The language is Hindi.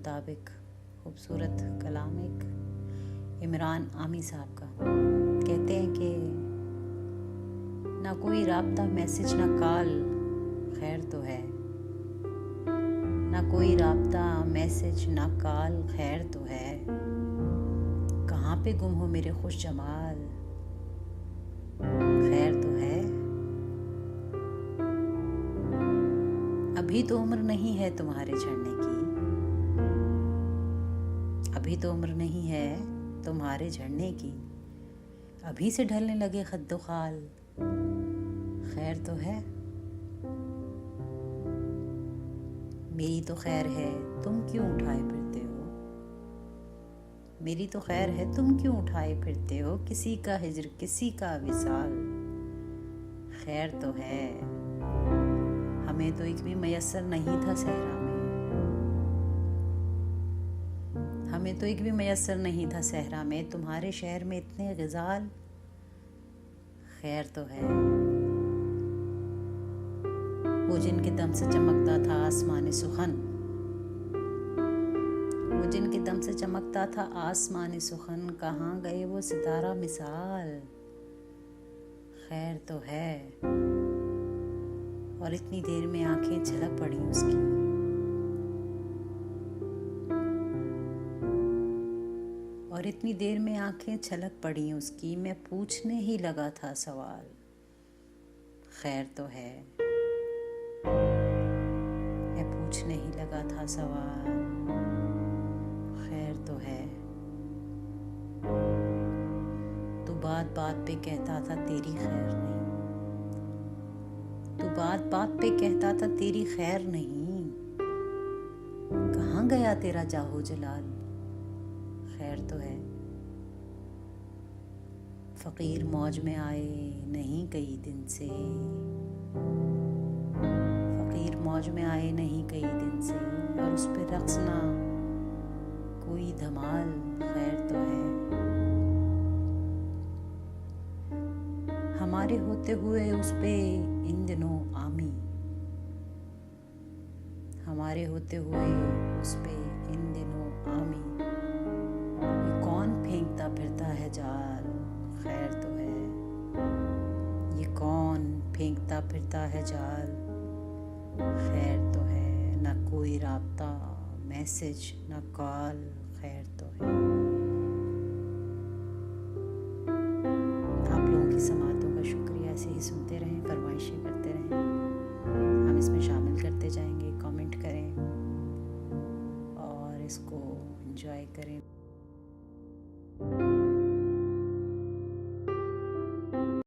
मुताबिक खूबसूरत कलाम एक इमरान आमी साहब का। कहते हैं कि ना कोई राब्ता मैसेज ना कॉल खैर तो है, ना कोई राब्ता मैसेज ना कॉल खैर तो है। कहाँ पे गुम हो मेरे खुश जमाल, खैर तो है। अभी तो उम्र नहीं है तुम्हारे झड़ने की, अभी तो उम्र नहीं है तुम्हारे झड़ने की। अभी से ढलने लगे खद्दो खाल, खैर तो है। मेरी तो खैर है तुम क्यों उठाए फिरते हो, मेरी तो खैर है तुम क्यों उठाए फिरते हो। किसी का हिज्र किसी का विसाल, खैर तो है। हमें तो एक भी मयस्सर नहीं था सहरा में, हमें तो एक भी मयस्सर नहीं था सहरा में। तुम्हारे शहर में इतने ग़िज़ाल, खैर तो है। वो जिनके दम से चमकता था आसमान सुखन, वो जिनके दम से चमकता था आसमान सुखन। कहाँ गए वो सितारा मिसाल, खैर तो है। और इतनी देर में आंखें झलक पड़ी उसकी, और इतनी देर में आंखें छलक पड़ी उसकी। मैं पूछने ही लगा था सवाल, खैर तो है। मैं पूछने ही लगा था सवाल, खैर तो है। तू बात बात पे कहता था तेरी खैर नहीं, तू बात बात पे कहता था तेरी खैर नहीं। कहाँ गया तेरा जाहो जलाल, खैर तो है। फ़कीर मौज में आए नहीं कई दिन से, फ़कीर मौज में आए नहीं कई दिन से। और उस पे रक़्स ना कोई धमाल, खैर तो है। हमारे होते हुए उस पे इन दिनों आमी, हमारे होते हुए उस पे इन दिनों आमी। ये कौन फेंकता फिरता है जाल, खैर तो है। ये कौन फेंकता फिरता है जाल, खैर तो है। ना कोई राब्ता मैसेज ना कॉल, खैर तो है। आप लोगों की समातों का शुक्रिया। ऐसे ही सुनते रहें, फरमाइशें करते रहें, हम इसमें शामिल करते जाएंगे। कमेंट करें और इसको एंजॉय करें।